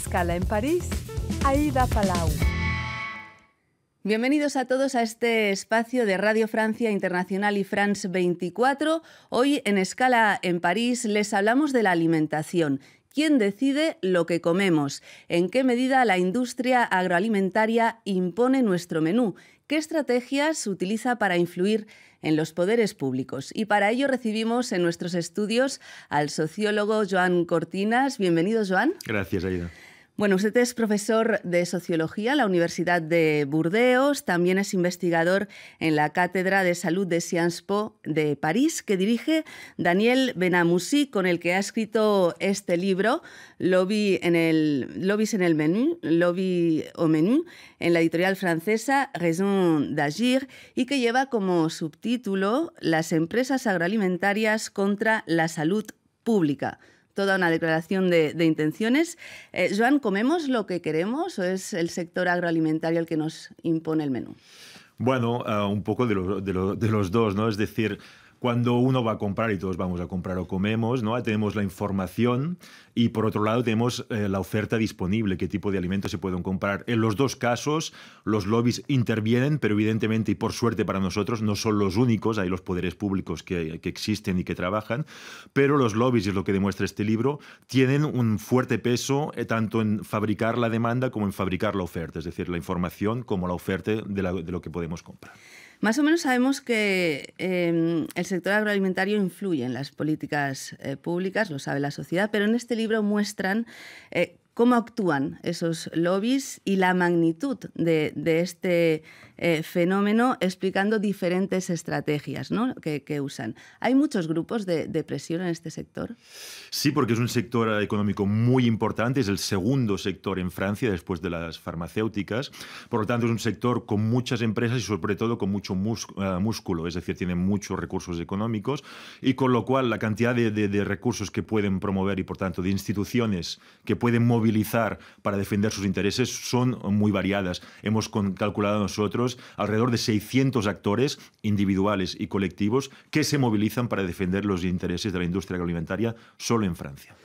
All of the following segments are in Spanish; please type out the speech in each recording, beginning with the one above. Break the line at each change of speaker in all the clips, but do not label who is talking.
Escala en París, Aida Palau.
Bienvenidos a todos a este espacio de Radio Francia Internacional y France 24. Hoy en Escala en París les hablamos de la alimentación. ¿Quién decide lo que comemos? ¿En qué medida la industria agroalimentaria impone nuestro menú? ¿Qué estrategias utiliza para influir en los poderes públicos? Y para ello recibimos en nuestros estudios al sociólogo Joan Cortinas. Bienvenido, Joan.
Gracias, Aida.
Bueno, usted es profesor de Sociología en la Universidad de Burdeos, también es investigador en la Cátedra de Salud de Sciences Po de París, que dirige Daniel Benamouzi, con el que ha escrito este libro, Lobbies en el menú, Lobby au menú, en la editorial francesa Raison d'agir, y que lleva como subtítulo Las empresas agroalimentarias contra la salud pública. Toda una declaración de intenciones. Joan, ¿comemos lo que queremos o es el sector agroalimentario el que nos impone el menú?
Bueno, un poco de los dos, ¿no? Es decir, cuando uno va a comprar, y todos vamos a comprar o comemos, ¿no? Tenemos la información y, por otro lado, tenemos la oferta disponible, qué tipo de alimentos se pueden comprar. En los dos casos, los lobbies intervienen, pero evidentemente, y por suerte para nosotros, no son los únicos. Hay los poderes públicos que existen y que trabajan, pero los lobbies, y es lo que demuestra este libro, tienen un fuerte peso tanto en fabricar la demanda como en fabricar la oferta, es decir, la información como la oferta de lo que podemos comprar.
Más o menos sabemos que el sector agroalimentario influye en las políticas públicas, lo sabe la sociedad, pero en este libro muestran cómo actúan esos lobbies y la magnitud de este fenómeno, explicando diferentes estrategias, ¿no?, que usan. ¿Hay muchos grupos de presión en este sector?
Sí, porque es un sector económico muy importante, es el segundo sector en Francia después de las farmacéuticas. Por lo tanto, es un sector con muchas empresas y sobre todo con mucho músculo, es decir, tiene muchos recursos económicos, y con lo cual la cantidad de recursos que pueden promover y, por tanto, de instituciones que pueden movilizar para defender sus intereses son muy variadas. Hemos calculado nosotros alrededor de 600 actores individuales y colectivos que se movilizan para defender los intereses de la industria agroalimentaria solo en Francia.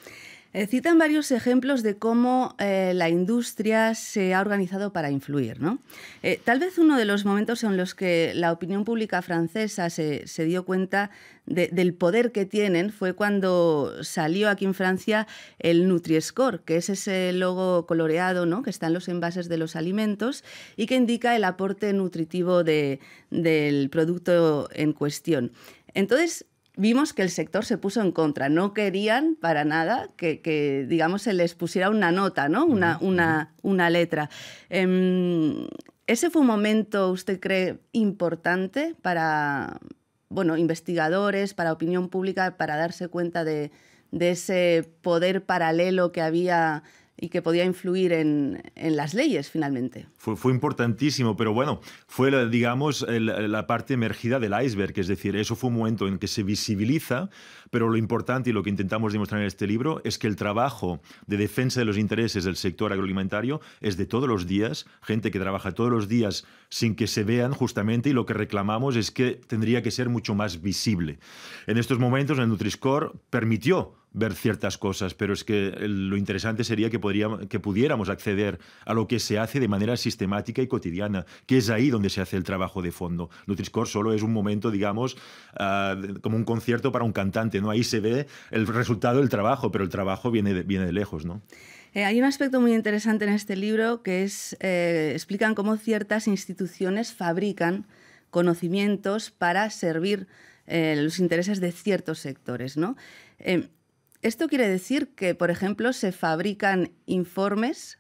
Citan varios ejemplos de cómo la industria se ha organizado para influir, ¿no? Tal vez uno de los momentos en los que la opinión pública francesa se dio cuenta del poder que tienen fue cuando salió aquí en Francia el Nutri-Score, que es ese logo coloreado, ¿no?, que está en los envases de los alimentos y que indica el aporte nutritivo del producto en cuestión. Entonces, vimos que el sector se puso en contra. No querían para nada que digamos, se les pusiera una nota, ¿no?, una letra. ¿Ese fue un momento, usted cree, importante para investigadores, para opinión pública, para darse cuenta de ese poder paralelo que había y que podía influir en las leyes, finalmente?
Fue importantísimo, pero bueno, fue, digamos, la parte emergida del iceberg, es decir, eso fue un momento en que se visibiliza, pero lo importante y lo que intentamos demostrar en este libro es que el trabajo de defensa de los intereses del sector agroalimentario es de todos los días, gente que trabaja todos los días sin que se vean justamente, y lo que reclamamos es que tendría que ser mucho más visible. En estos momentos, el Nutri-Score permitió ver ciertas cosas, pero es que lo interesante sería que pudiéramos acceder a lo que se hace de manera sistemática y cotidiana, que es ahí donde se hace el trabajo de fondo. Nutri-Score solo es un momento, digamos, como un concierto para un cantante, ¿no? Ahí se ve el resultado del trabajo, pero el trabajo viene de lejos, ¿no?
Hay un aspecto muy interesante en este libro que es, explican cómo ciertas instituciones fabrican conocimientos para servir los intereses de ciertos sectores, ¿no? Esto quiere decir que, por ejemplo, se fabrican informes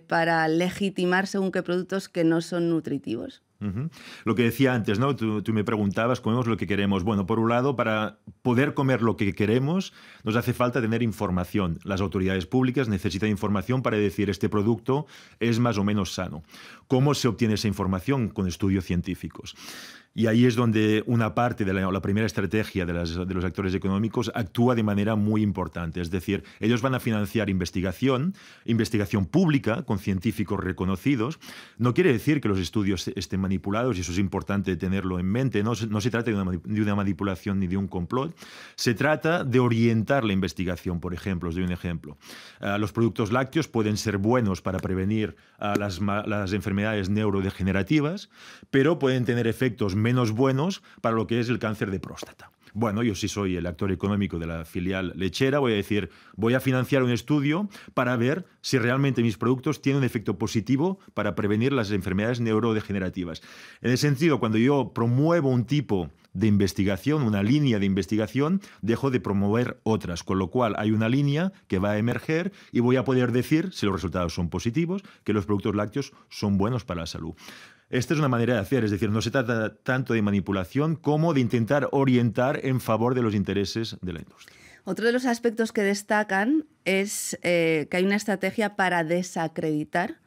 para legitimar según qué productos que no son nutritivos.
Lo que decía antes, ¿no? Tú me preguntabas, ¿comemos lo que queremos? Bueno, por un lado, para poder comer lo que queremos, nos hace falta tener información. Las autoridades públicas necesitan información para decir este producto es más o menos sano. ¿Cómo se obtiene esa información? Con estudios científicos. Y ahí es donde una parte de la primera estrategia de los actores económicos actúa de manera muy importante. Es decir, ellos van a financiar investigación pública con científicos reconocidos. No quiere decir que los estudios estén manipulados, y eso es importante tenerlo en mente. No se trata de una manipulación ni de un complot. Se trata de orientar la investigación, por ejemplo. Os doy un ejemplo. Los productos lácteos pueden ser buenos para prevenir las enfermedades neurodegenerativas, pero pueden tener efectos menos buenos para lo que es el cáncer de próstata. Bueno, yo sí soy el actor económico de la filial lechera, voy a decir, voy a financiar un estudio para ver si realmente mis productos tienen un efecto positivo para prevenir las enfermedades neurodegenerativas. En ese sentido, cuando yo promuevo un tipo de investigación, una línea de investigación, dejo de promover otras, con lo cual hay una línea que va a emerger y voy a poder decir, si los resultados son positivos, que los productos lácteos son buenos para la salud. Esta es una manera de hacer, es decir, no se trata tanto de manipulación como de intentar orientar en favor de los intereses de la industria.
Otro de los aspectos que destacan es que hay una estrategia para desacreditar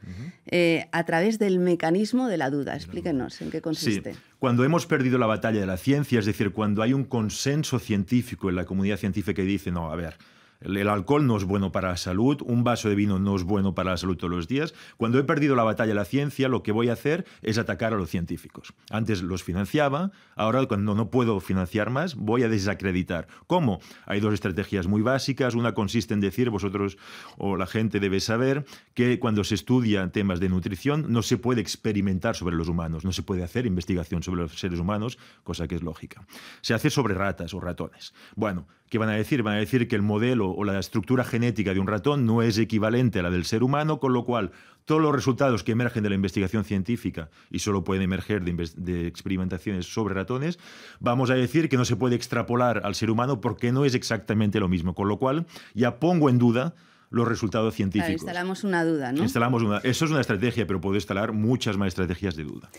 a través del mecanismo de la duda. Explíquenos en qué consiste.
Sí. Cuando hemos perdido la batalla de la ciencia, es decir, cuando hay un consenso científico en la comunidad científica que dice, no, a ver, el alcohol no es bueno para la salud, un vaso de vino no es bueno para la salud todos los días. Cuando he perdido la batalla de la ciencia, lo que voy a hacer es atacar a los científicos. Antes los financiaba, ahora cuando no puedo financiar más, voy a desacreditar. ¿Cómo? Hay dos estrategias muy básicas. Una consiste en decir, vosotros o la gente debe saber que cuando se estudia temas de nutrición no se puede experimentar sobre los humanos, no se puede hacer investigación sobre los seres humanos, cosa que es lógica. Se hace sobre ratas o ratones. Bueno, ¿qué van a decir? Van a decir que el modelo o la estructura genética de un ratón no es equivalente a la del ser humano, con lo cual todos los resultados que emergen de la investigación científica, y solo pueden emerger de experimentaciones sobre ratones, vamos a decir que no se puede extrapolar al ser humano porque no es exactamente lo mismo, con lo cual ya pongo en duda los resultados científicos.
Claro, instalamos una duda, ¿no?
Eso es una estrategia, pero puedo instalar muchas más estrategias de duda.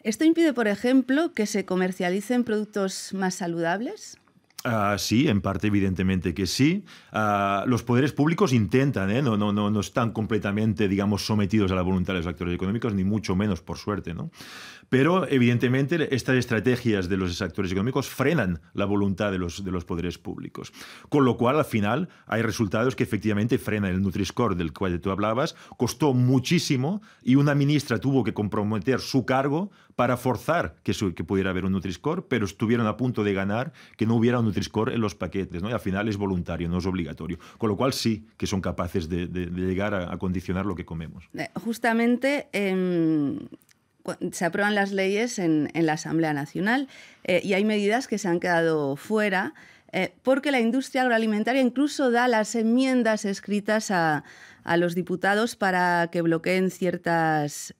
¿Esto impide, por ejemplo, que se comercialicen productos más saludables?
Sí, en parte evidentemente que sí. Los poderes públicos intentan, no están completamente, digamos, sometidos a la voluntad de los actores económicos, ni mucho menos, por suerte, ¿no? Pero evidentemente estas estrategias de los actores económicos frenan la voluntad de los poderes públicos. Con lo cual, al final, hay resultados que efectivamente frenan. El Nutri-Score del cual tú hablabas costó muchísimo y una ministra tuvo que comprometer su cargo para forzar que pudiera haber un Nutri-Score, pero estuvieron a punto de ganar que no hubiera un Nutri-Score en los paquetes, ¿no? Y al final es voluntario, no es obligatorio. Con lo cual sí que son capaces de llegar a condicionar lo que comemos.
Justamente se aprueban las leyes en la Asamblea Nacional y hay medidas que se han quedado fuera porque la industria agroalimentaria incluso da las enmiendas escritas a los diputados para que bloqueen ciertas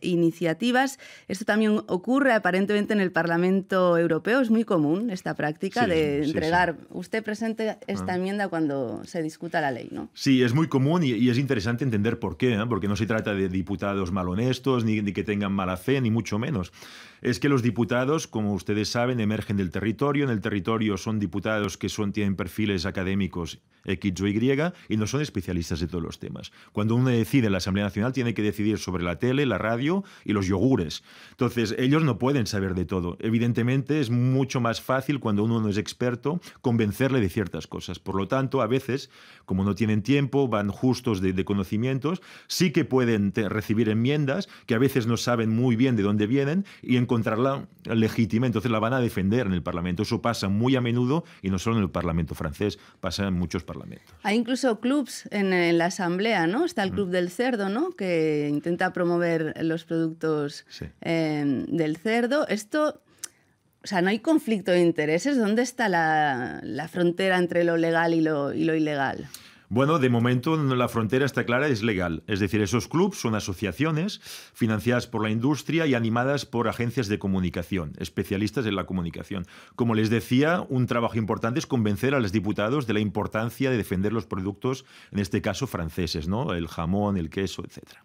iniciativas. Esto también ocurre aparentemente en el Parlamento Europeo. Es muy común esta práctica de entregar. Sí. Usted presente esta enmienda cuando se discuta la ley, ¿no?
Sí, es muy común y es interesante entender por qué, ¿eh? Porque no se trata de diputados malhonestos ni que tengan mala fe, ni mucho menos. Es que los diputados, como ustedes saben, emergen del territorio. En el territorio son diputados que tienen perfiles académicos X o Y y no son especialistas de todos los temas. Cuando uno decide en la Asamblea Nacional tiene que decidir sobre la tele, la radio y los yogures. Entonces, ellos no pueden saber de todo. Evidentemente, es mucho más fácil cuando uno no es experto convencerle de ciertas cosas. Por lo tanto, a veces, como no tienen tiempo, van justos de conocimientos, sí que pueden recibir enmiendas que a veces no saben muy bien de dónde vienen y encontrarla legítima, entonces la van a defender en el Parlamento. Eso pasa muy a menudo y no solo en el Parlamento francés, pasa en muchos parlamentos.
Hay incluso clubs en la Asamblea, ¿no? Está el Club del Cerdo, ¿no? Que intenta promover los productos del cerdo. Esto, o sea, ¿no hay conflicto de intereses? ¿Dónde está la frontera entre lo legal y lo ilegal?
Bueno, de momento la frontera está clara, es legal. Es decir, esos clubs son asociaciones financiadas por la industria y animadas por agencias de comunicación, especialistas en la comunicación. Como les decía, un trabajo importante es convencer a los diputados de la importancia de defender los productos, en este caso franceses, ¿no? El jamón, el queso, etcétera.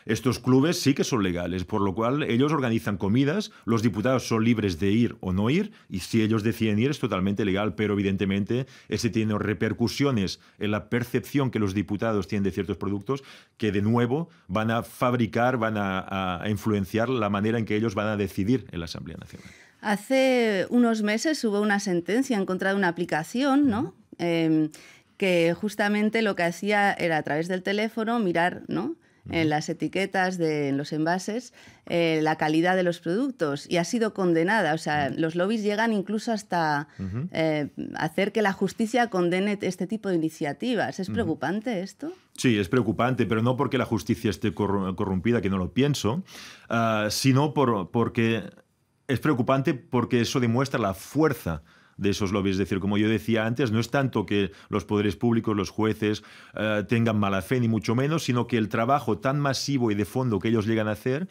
Estos clubes sí que son legales, por lo cual ellos organizan comidas, los diputados son libres de ir o no ir, y si ellos deciden ir es totalmente legal, pero evidentemente ese tiene repercusiones en la percepción que los diputados tienen de ciertos productos que de nuevo van a fabricar, van a influenciar la manera en que ellos van a decidir en la Asamblea Nacional.
Hace unos meses hubo una sentencia en contra de una aplicación, ¿no? Que justamente lo que hacía era a través del teléfono mirar, ¿no?, en las etiquetas en los envases la calidad de los productos, y ha sido condenada. O sea, los lobbies llegan incluso hasta hacer que la justicia condene este tipo de iniciativas. ¿Es preocupante esto?
Sí, es preocupante, pero no porque la justicia esté corrompida, que no lo pienso, sino porque es preocupante porque eso demuestra la fuerza de esos lobbies. Es decir, como yo decía antes, no es tanto que los poderes públicos, los jueces, tengan mala fe, ni mucho menos, sino que el trabajo tan masivo y de fondo que ellos llegan a hacer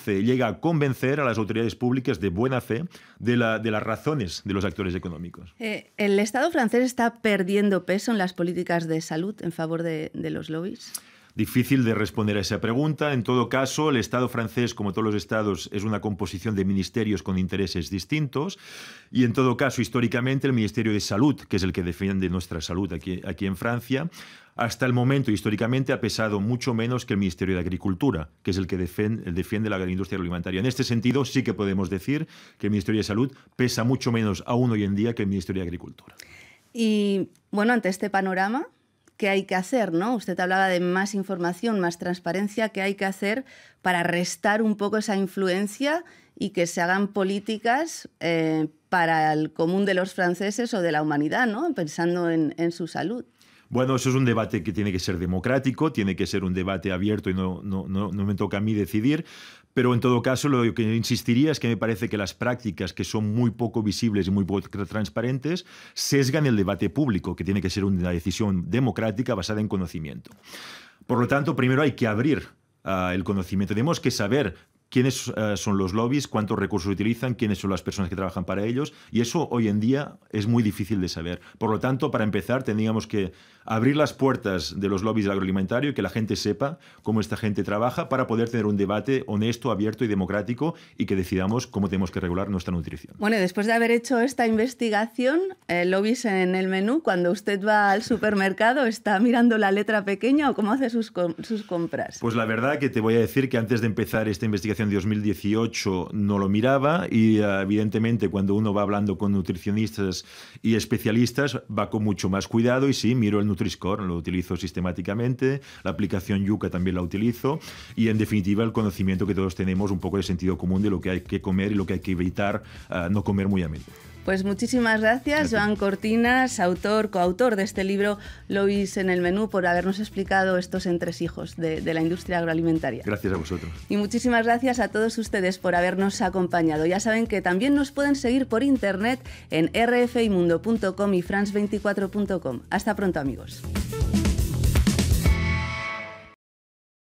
llega a convencer a las autoridades públicas de buena fe de las razones de los actores económicos.
¿El Estado francés está perdiendo peso en las políticas de salud en favor de los lobbies?
Difícil de responder a esa pregunta. En todo caso, el Estado francés, como todos los estados, es una composición de ministerios con intereses distintos. Y en todo caso, históricamente, el Ministerio de Salud, que es el que defiende nuestra salud aquí en Francia, hasta el momento, históricamente, ha pesado mucho menos que el Ministerio de Agricultura, que es el que defiende la industria agroalimentaria. En este sentido, sí que podemos decir que el Ministerio de Salud pesa mucho menos aún hoy en día que el Ministerio de Agricultura.
Y, bueno, ante este panorama, ¿qué hay que hacer, no? Usted hablaba de más información, más transparencia. ¿Qué hay que hacer para restar un poco esa influencia y que se hagan políticas para el común de los franceses o de la humanidad, ¿no?, pensando en su salud?
Bueno, eso es un debate que tiene que ser democrático, tiene que ser un debate abierto y no me toca a mí decidir. Pero en todo caso, lo que insistiría es que me parece que las prácticas que son muy poco visibles y muy poco transparentes sesgan el debate público, que tiene que ser una decisión democrática basada en conocimiento. Por lo tanto, primero hay que abrir el conocimiento. Tenemos que saber quiénes son los lobbies, cuántos recursos utilizan, quiénes son las personas que trabajan para ellos, y eso hoy en día es muy difícil de saber. Por lo tanto, para empezar, tendríamos que abrir las puertas de los lobbies del agroalimentario y que la gente sepa cómo esta gente trabaja para poder tener un debate honesto, abierto y democrático, y que decidamos cómo tenemos que regular nuestra nutrición.
Bueno, y después de haber hecho esta investigación, lobbies en el menú, cuando usted va al supermercado, ¿está mirando la letra pequeña o cómo hace sus compras?
Pues la verdad que te voy a decir que antes de empezar esta investigación de 2018 no lo miraba, y evidentemente cuando uno va hablando con nutricionistas y especialistas va con mucho más cuidado, y sí, miro el Nutri-Score, lo utilizo sistemáticamente, la aplicación Yuka también la utilizo, y en definitiva el conocimiento que todos tenemos, un poco de sentido común de lo que hay que comer y lo que hay que evitar no comer muy a menudo.
Pues muchísimas gracias, Joan Cortinas, coautor de este libro Lobbies en el menú, por habernos explicado estos entresijos de la industria agroalimentaria.
Gracias a vosotros.
Y muchísimas gracias a todos ustedes por habernos acompañado. Ya saben que también nos pueden seguir por internet en rfimundo.com y france24.com. Hasta pronto, amigos.